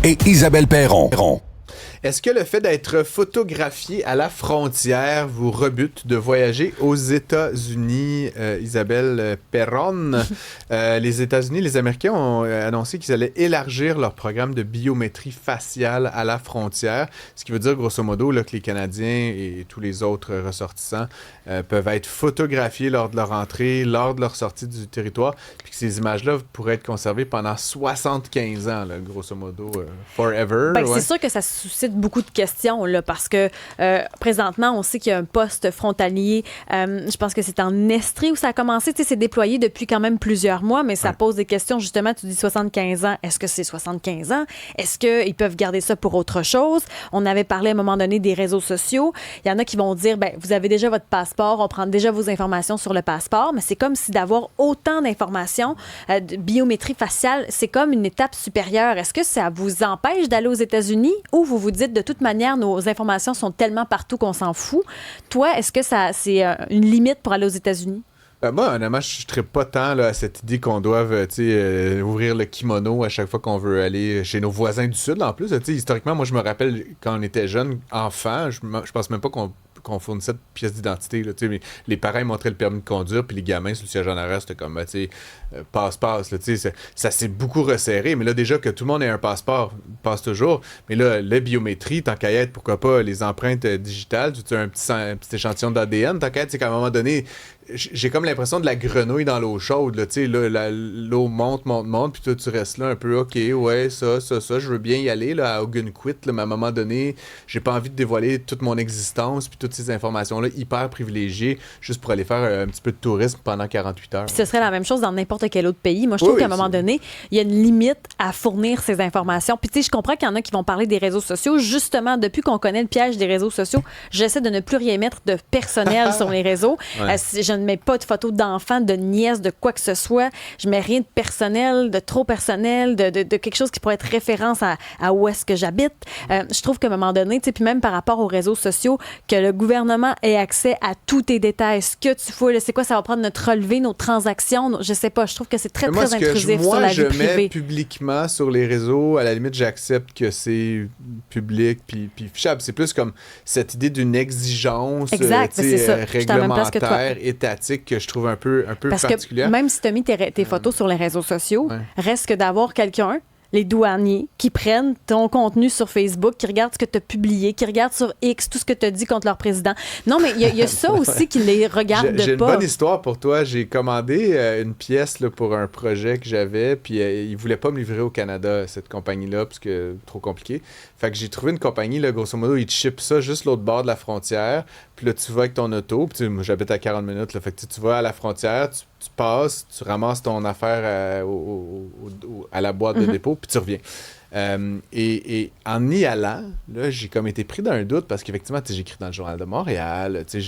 et Isabelle Perron. Est-ce que le fait d'être photographié à la frontière vous rebute de voyager aux États-Unis? Isabelle Perron, les États-Unis, les Américains ont annoncé qu'ils allaient élargir leur programme de biométrie faciale à la frontière, ce qui veut dire grosso modo là, que les Canadiens et tous les autres ressortissants peuvent être photographiés lors de leur entrée, lors de leur sortie du territoire, puis que ces images-là pourraient être conservées pendant 75 ans, là, grosso modo, forever. Ben, c'est sûr que ça suscite beaucoup de questions, là, parce que présentement, on sait qu'il y a un poste frontalier. Je pense que c'est en Estrie où ça a commencé. C'est déployé depuis quand même plusieurs mois, mais ça pose des questions. Justement, tu dis 75 ans. Est-ce que c'est 75 ans? Est-ce qu'ils peuvent garder ça pour autre chose? On avait parlé à un moment donné des réseaux sociaux. Il y en a qui vont dire, ben, vous avez déjà votre passeport, on prend déjà vos informations sur le passeport, mais c'est comme si d'avoir autant d'informations, de biométrie faciale, c'est comme une étape supérieure. Est-ce que ça vous empêche d'aller aux États-Unis ou vous vous dites, de toute manière, nos informations sont tellement partout qu'on s'en fout? Toi, est-ce que c'est une limite pour aller aux États-Unis? Moi, honnêtement, je ne serais pas tant là, à cette idée qu'on doive ouvrir le kimono à chaque fois qu'on veut aller chez nos voisins du Sud. En plus, historiquement, moi, je me rappelle quand on était jeune, enfant, je pense même pas qu'on fournissait de pièces d'identité. Là, mais les parents montraient le permis de conduire, puis les gamins sur le siège en arrière, c'était comme, passe-passe. Là, ça s'est beaucoup resserré, mais là, déjà que tout le monde ait un passeport, passe toujours. Mais là, la biométrie, tant qu'à y être, pourquoi pas, les empreintes digitales, tu as un petit échantillon d'ADN, tant qu'à être, c'est qu'à un moment donné, j'ai comme l'impression de la grenouille dans l'eau chaude. Là, l'eau monte, puis toi, tu restes là un peu, OK, ouais, ça, je veux bien y aller là, à Ogunquit, là, mais à un moment donné, j'ai pas envie de dévoiler toute mon existence, puis toutes ces informations-là hyper privilégiées, juste pour aller faire un petit peu de tourisme pendant 48 heures. Puis ce serait la même chose dans n'importe quel autre pays. Moi, je trouve qu'à un moment donné, il y a une limite à fournir ces informations. Puis, tu sais, je comprends qu'il y en a qui vont parler des réseaux sociaux. Justement, depuis qu'on connaît le piège des réseaux sociaux, j'essaie de ne plus rien mettre de personnel sur les réseaux. Je ne mets pas de photos d'enfants, de nièces, de quoi que ce soit. Je mets rien de personnel, de trop personnel, de quelque chose qui pourrait être référence à où est-ce que j'habite. Je trouve qu'à un moment donné, tu sais, puis même par rapport aux réseaux sociaux, que le gouvernement ait accès à tous tes détails, ce que tu fous, c'est quoi, ça va prendre notre relevé, nos transactions, je sais pas, je trouve que c'est très intrusif sur la vie privée. Moi, je mets publiquement sur les réseaux, à la limite, j'accepte que c'est public puis fichable. C'est plus comme cette idée d'une exigence réglementaire, étatique, que je trouve un peu particulière. Que même si tu as mis tes photos sur les réseaux sociaux, reste que d'avoir quelqu'un, les douaniers, qui prennent ton contenu sur Facebook, qui regardent ce que tu as publié, qui regardent sur X tout ce que tu as dit contre leur président. Non, mais il y a ça aussi qui les regarde pas. J'ai une bonne histoire pour toi. J'ai commandé une pièce là, pour un projet que j'avais, puis ils voulaient pas me livrer au Canada, cette compagnie-là, parce que trop compliqué. Fait que j'ai trouvé une compagnie, là, grosso modo, ils te shippent ça juste l'autre bord de la frontière, puis là, tu vas avec ton auto, puis moi, j'habite à 40 minutes, là, fait que tu vas à la frontière, tu passes, tu ramasses ton affaire à la boîte de dépôt, puis tu reviens. Et en y allant, là, j'ai comme été pris d'un doute parce qu'effectivement, j'écris dans le Journal de Montréal, je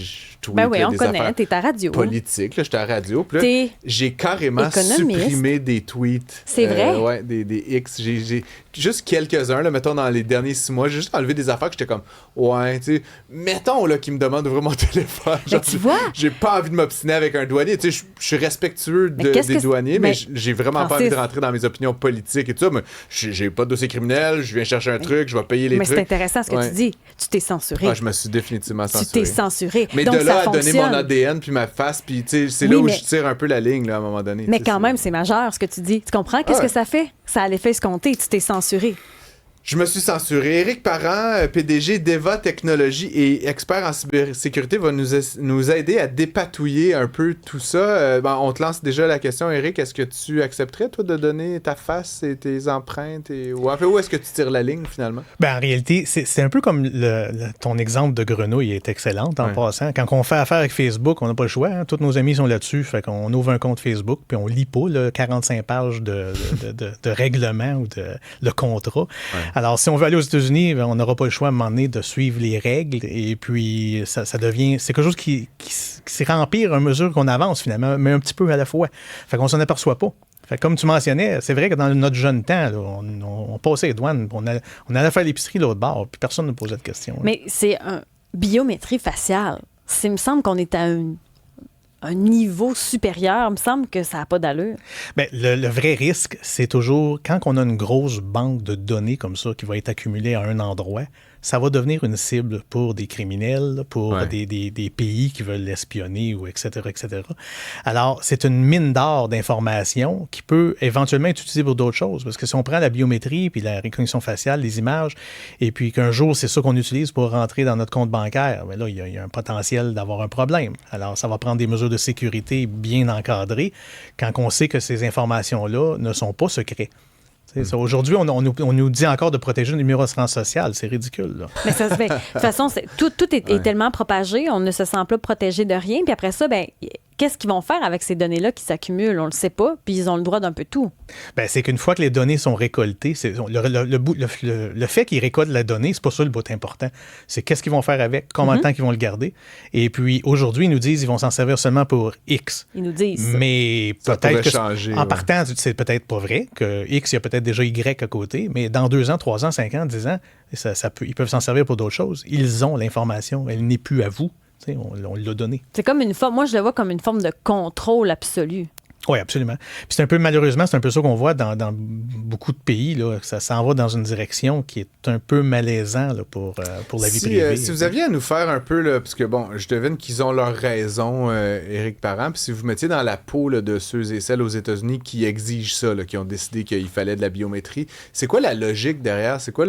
tweet on des connaît, affaires t'es à radio. Politiques, là, j'étais à radio, puis là, j'ai carrément supprimé des tweets. C'est vrai? Ouais, des X. J'ai juste quelques-uns, là, mettons, dans les derniers 6 mois, j'ai juste enlevé des affaires que j'étais comme, mettons, là, qu'ils me demandent d'ouvrir mon téléphone. Genre, tu vois? J'ai pas envie de m'obstiner avec un douanier. Tu sais, je suis respectueux des douaniers, mais j'ai vraiment pas envie de rentrer dans mes opinions politiques et tout ça. Mais j'ai pas de dossier criminel, je viens chercher un truc, je vais payer les trucs. Mais c'est intéressant ce que tu dis. Tu t'es censuré. Je me suis définitivement censuré. Tu t'es censuré. Mais donc, de là à donner mon ADN puis ma face, puis c'est là où je tire un peu la ligne là, à un moment donné. Mais quand même, c'est majeur ce que tu dis. Tu comprends? Qu'est-ce que ça fait? Ça a l'effet escompté. Tu t'es censuré. Je me suis censuré. Éric Parent, PDG d'Eva Technologies et expert en cybersécurité, va nous aider à dépatouiller un peu tout ça. On te lance déjà la question, Éric. Est-ce que tu accepterais, toi, de donner ta face et tes empreintes? Où est-ce que tu tires la ligne, finalement? En réalité, c'est un peu comme ton exemple de grenouille est excellent en passant. Quand on fait affaire avec Facebook, on n'a pas le choix. Hein? Tous nos amis sont là-dessus. Fait qu'on ouvre un compte Facebook puis on lit pas 45 pages de règlement ou de contrat. Alors, si on veut aller aux États-Unis, on n'aura pas le choix à un moment donné de suivre les règles et puis ça devient... C'est quelque chose qui se rempire à mesure qu'on avance finalement, mais un petit peu à la fois. Fait qu'on s'en aperçoit pas. Fait comme tu mentionnais, c'est vrai que dans notre jeune temps, là, on passait les douanes, on allait faire l'épicerie de l'autre bord, puis personne ne posait de questions. Mais c'est une biométrie faciale. Il me semble qu'on est à un niveau supérieur. Il me semble que ça n'a pas d'allure. Bien, le vrai risque, c'est toujours quand on a une grosse banque de données comme ça qui va être accumulée à un endroit, ça va devenir une cible pour des criminels, pour des pays qui veulent l'espionner, ou etc., etc. Alors, c'est une mine d'or d'informations qui peut éventuellement être utilisée pour d'autres choses. Parce que si on prend la biométrie, puis la reconnaissance faciale, les images, et puis qu'un jour, c'est ça qu'on utilise pour rentrer dans notre compte bancaire, bien là, il y a un potentiel d'avoir un problème. Alors, ça va prendre des mesures de sécurité bien encadrées quand on sait que ces informations-là ne sont pas secrets. Aujourd'hui, on nous dit encore de protéger le numéro d'assurance sociale. C'est ridicule. Là. Mais ça se fait. De toute façon, tout est tellement propagé, on ne se sent pas protégé de rien. Puis après ça, ben, qu'est-ce qu'ils vont faire avec ces données-là qui s'accumulent? On ne le sait pas, puis ils ont le droit d'un peu tout. Bien, c'est qu'une fois que les données sont récoltées, le fait qu'ils récoltent la donnée, c'est pas ça le bout important. C'est qu'est-ce qu'ils vont faire avec, combien de temps qu'ils vont le garder. Et puis, aujourd'hui, ils nous disent qu'ils vont s'en servir seulement pour X. Ils nous disent. Mais ça peut-être que changer, en partant, c'est peut-être pas vrai, que X, il y a peut-être déjà Y à côté, mais dans 2 ans, 3 ans, 5 ans, 10 ans, ils peuvent s'en servir pour d'autres choses. Ils ont l'information, elle n'est plus à vous. On l'a donné. C'est comme une forme, moi je le vois comme une forme de contrôle absolu. Oui, absolument. Puis c'est un peu, malheureusement, c'est un peu ça qu'on voit dans beaucoup de pays. Là, ça s'en va dans une direction qui est un peu malaisant là, pour la vie privée. Si vous aviez à nous faire un peu, là, parce que bon, je devine qu'ils ont leur raison, Éric Parent, puis si vous mettiez dans la peau là, de ceux et celles aux États-Unis qui exigent ça, là, qui ont décidé qu'il fallait de la biométrie, c'est quoi la logique derrière? C'est quoi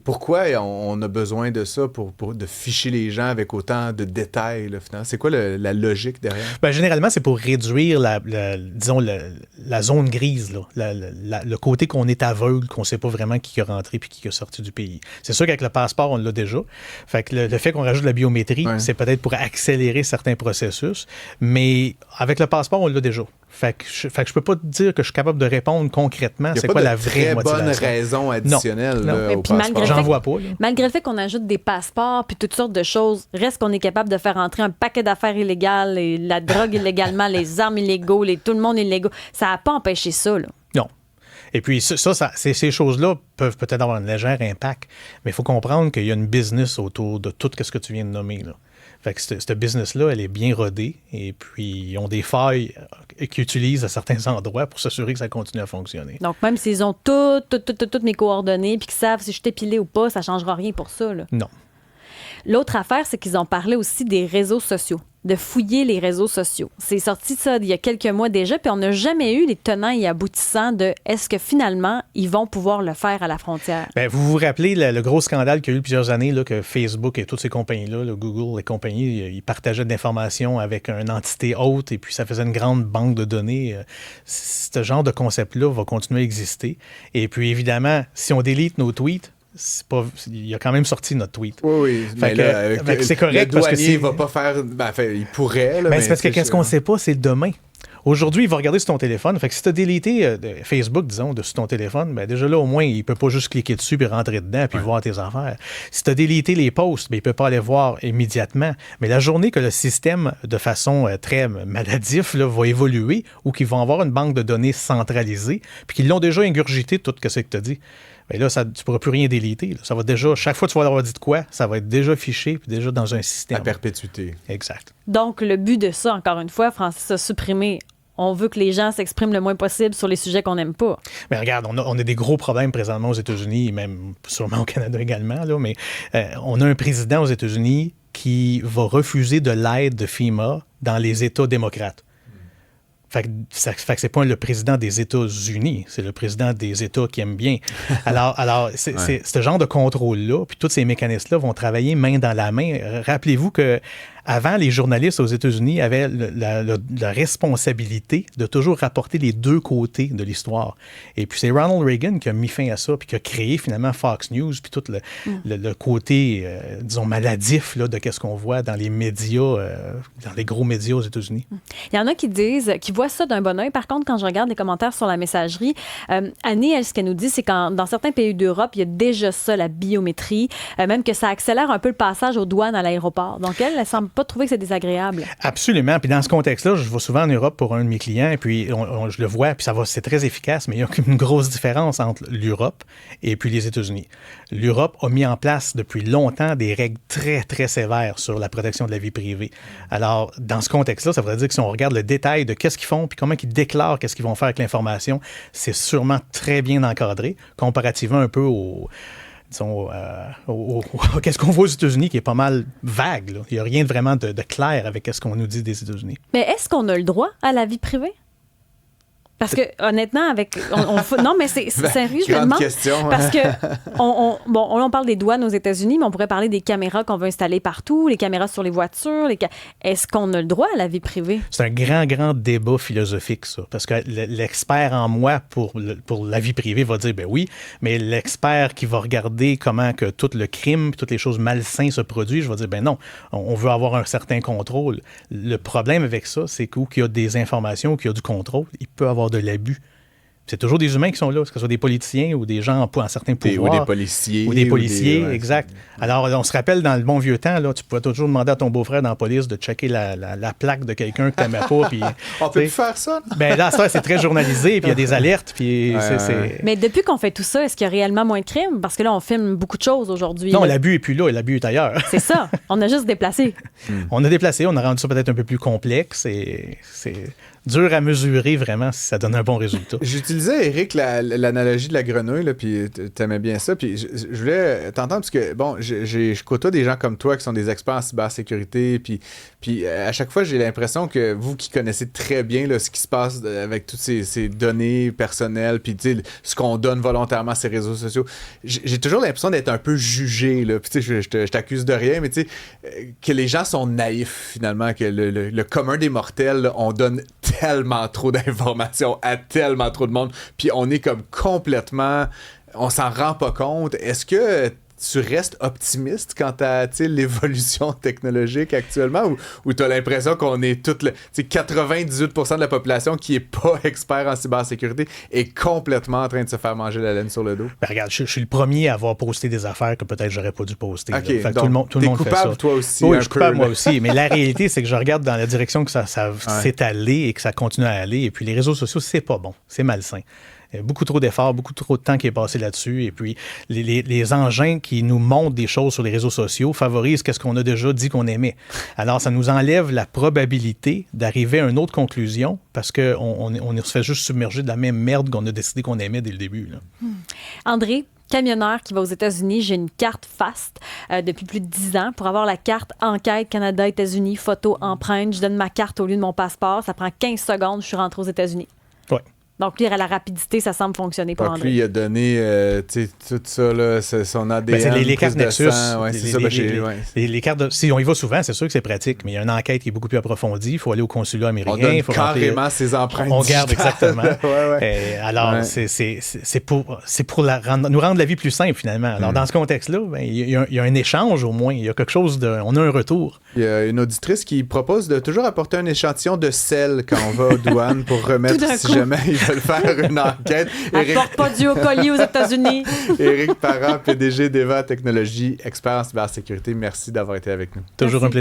pourquoi on a besoin de ça de ficher les gens avec autant de détails, là, finalement? C'est quoi la logique derrière? Ben, généralement, c'est pour réduire disons, la zone grise, là, le côté qu'on est aveugle, qu'on ne sait pas vraiment qui est rentré puis qui est sorti du pays. C'est sûr qu'avec le passeport, on l'a déjà. Fait que le fait qu'on rajoute la biométrie, c'est peut-être pour accélérer certains processus, mais avec le passeport, on l'a déjà. Fait que je peux pas te dire que je suis capable de répondre concrètement c'est quoi la vraie motivation. Il n'y a pas de très bonne raison additionnelle là, au passeport. J'en vois pas. Là. Malgré le fait qu'on ajoute des passeports puis toutes sortes de choses, reste qu'on est capable de faire entrer un paquet d'affaires illégales, et la drogue illégalement, les armes illégaux, tout le monde illégaux. Ça n'a pas empêché ça. Là. Non. Et puis ces choses-là peuvent peut-être avoir un léger impact, mais il faut comprendre qu'il y a une business autour de tout ce que tu viens de nommer, là. Fait que cette business-là, elle est bien rodée et puis ils ont des failles qu'ils utilisent à certains endroits pour s'assurer que ça continue à fonctionner. Donc, même s'ils ont toutes mes coordonnées puis qu'ils savent si je suis épilé ou pas, ça ne changera rien pour ça. Là. Non. L'autre affaire, c'est qu'ils ont parlé aussi des réseaux sociaux, de fouiller les réseaux sociaux. C'est sorti ça il y a quelques mois déjà, puis on n'a jamais eu les tenants et aboutissants de est-ce que finalement, ils vont pouvoir le faire à la frontière? Bien, vous vous rappelez le gros scandale qu'il y a eu plusieurs années, là, que Facebook et toutes ces compagnies-là, le Google et compagnie, ils partageaient de l'information avec une entité haute et puis ça faisait une grande banque de données. Ce genre de concept-là va continuer à exister. Et puis évidemment, si on délite nos tweets, il a quand même sorti notre tweet. Oui, mais là, c'est correct le parce que douanier va pas faire... il pourrait. Là, mais c'est parce que qu'est-ce qu'on ne sait pas, c'est demain. Aujourd'hui, il va regarder sur ton téléphone. Fait que si tu as délité Facebook, disons, sur ton téléphone, ben déjà là, au moins, il ne peut pas juste cliquer dessus puis rentrer dedans puis voir tes affaires. Si tu as délité les posts, ben, il ne peut pas aller voir immédiatement. Mais la journée que le système, de façon très maladif, là, va évoluer ou qu'ils vont avoir une banque de données centralisée puis qu'ils l'ont déjà ingurgité, tout ce que tu as dit, bien là, tu ne pourras plus rien déliter. Là. Ça va déjà, chaque fois que tu vas avoir dit de quoi, ça va être déjà fiché puis déjà dans un système. À perpétuité. Exact. Donc, le but de ça, encore une fois, Francis a supprimé. On veut que les gens s'expriment le moins possible sur les sujets qu'on n'aime pas. Mais regarde, on a des gros problèmes présentement aux États-Unis, même sûrement au Canada également, là, mais on a un président aux États-Unis qui va refuser de l'aide de FEMA dans les États démocrates. Fait que c'est pas le président des États-Unis, c'est le président des États qui aime bien. Alors c'est ce genre de contrôle-là, puis tous ces mécanismes-là vont travailler main dans la main. Rappelez-vous que avant, les journalistes aux États-Unis avaient la responsabilité de toujours rapporter les deux côtés de l'histoire. Et puis, c'est Ronald Reagan qui a mis fin à ça, puis qui a créé finalement Fox News, puis tout le côté, disons, maladif là, de qu'est-ce qu'on voit dans les médias, dans les gros médias aux États-Unis. Il y en a qui voient ça d'un bon oeil. Par contre, quand je regarde les commentaires sur la messagerie, Annie, elle, ce qu'elle nous dit, c'est que dans certains pays d'Europe, il y a déjà ça, la biométrie, même que ça accélère un peu le passage aux douanes à l'aéroport. Donc, elle semble pas trouver que c'est désagréable. Absolument. Puis dans ce contexte-là, je vais souvent en Europe pour un de mes clients, et puis je le vois, puis c'est très efficace, mais il y a une grosse différence entre l'Europe et puis les États-Unis. L'Europe a mis en place depuis longtemps des règles très, très sévères sur la protection de la vie privée. Alors, dans ce contexte-là, ça voudrait dire que si on regarde le détail de qu'est-ce qu'ils font, puis comment ils déclarent qu'est-ce qu'ils vont faire avec l'information, c'est sûrement très bien encadré, comparativement un peu qu'est-ce qu'on voit aux États-Unis qui est pas mal vague. Là. Il n'y a rien vraiment de clair avec ce qu'on nous dit des États-Unis. Mais est-ce qu'on a le droit à la vie privée? Parce que, honnêtement, non, mais c'est sérieux, je me demande. Question. Parce que, on parle des douanes aux États-Unis, mais on pourrait parler des caméras qu'on veut installer partout, les caméras sur les voitures. Est-ce qu'on a le droit à la vie privée? C'est un grand, grand débat philosophique, ça. Parce que l'expert en moi pour la vie privée va dire, ben oui, mais l'expert qui va regarder comment que tout le crime, toutes les choses malsaines se produisent, je vais dire, ben non, on veut avoir un certain contrôle. Le problème avec ça, c'est qu'il y a des informations, qu'il y a du contrôle, il peut avoir de l'abus. C'est toujours des humains qui sont là, que ce soit des politiciens ou des gens en certains pouvoirs. Ou des policiers. Ou des policiers, exact. Alors, on se rappelle, dans le bon vieux temps, là, tu pouvais toujours demander à ton beau-frère dans la police de checker la plaque de quelqu'un que tu n'aimais pas. Puis, on peut plus faire ça? Ben là, ça, c'est très journalisé, puis il y a des alertes. Puis Mais depuis qu'on fait tout ça, est-ce qu'il y a réellement moins de crimes? Parce que là, on filme beaucoup de choses aujourd'hui. Non, l'abus n'est plus là, l'abus est ailleurs. C'est ça. On a juste déplacé. On a déplacé, on a rendu ça peut-être un peu plus complexe et c'est dur à mesurer vraiment si ça donne un bon résultat. J'utilisais, Éric, l'analogie de la grenouille, là, puis t'aimais bien ça, puis je voulais t'entendre, parce que, bon, je côtoie des gens comme toi qui sont des experts en cybersécurité, puis à chaque fois, j'ai l'impression que vous qui connaissez très bien là, ce qui se passe avec toutes ces données personnelles, puis ce qu'on donne volontairement à ces réseaux sociaux, j'ai toujours l'impression d'être un peu jugé, là, puis je t'accuse de rien, mais que les gens sont naïfs, finalement, que le commun des mortels, là, on donne tellement trop d'informations à tellement trop de monde, puis on est comme complètement... On s'en rend pas compte. Est-ce que tu restes optimiste quant à l'évolution technologique actuellement, ou tu as l'impression qu'on est 98% de la population qui est pas expert en cybersécurité est complètement en train de se faire manger la laine sur le dos? Ben regarde, je suis le premier à avoir posté des affaires que peut-être j'aurais pas dû poster. Okay, fait donc, tout le monde fait ça. Coupable toi aussi? Oui, je suis coupable moi aussi, mais la réalité, c'est que je regarde dans la direction que ça s'est allé et que ça continue à aller, et puis les réseaux sociaux, c'est pas bon, c'est malsain. Beaucoup trop d'efforts, beaucoup trop de temps qui est passé là-dessus. Et puis, les engins qui nous montrent des choses sur les réseaux sociaux favorisent ce qu'on a déjà dit qu'on aimait. Alors, ça nous enlève la probabilité d'arriver à une autre conclusion parce qu'on se fait juste submerger de la même merde qu'on a décidé qu'on aimait dès le début. Là. André, camionneur qui va aux États-Unis, j'ai une carte FAST depuis plus de 10 ans. Pour avoir la carte Enquête Canada-États-Unis, photo, empreinte, je donne ma carte au lieu de mon passeport. Ça prend 15 secondes, je suis rentrée aux États-Unis. Oui. Donc, lire à la rapidité, ça semble fonctionner pour André. Lui, il a donné tout ça, là, son ADN, c'est les cartes Nexus. Les cartes si on y va souvent, c'est sûr que c'est pratique, mais il y a une enquête qui est beaucoup plus approfondie. Il faut aller au consulat américain. On donne il faut carrément ses empreintes. On garde exactement. Alors, ouais. c'est pour nous rendre la vie plus simple, finalement. Alors, dans ce contexte-là, il y a un échange au moins. Il y a quelque chose on a un retour. Il y a une auditrice qui propose de toujours apporter un échantillon de sel quand on va aux douanes pour remettre si jamais il veulent faire une enquête. Apporte pas du haut colis aux États-Unis. Éric Parent, PDG d'Eva Technologies, expert en cybersécurité, merci d'avoir été avec nous. Toujours un plaisir.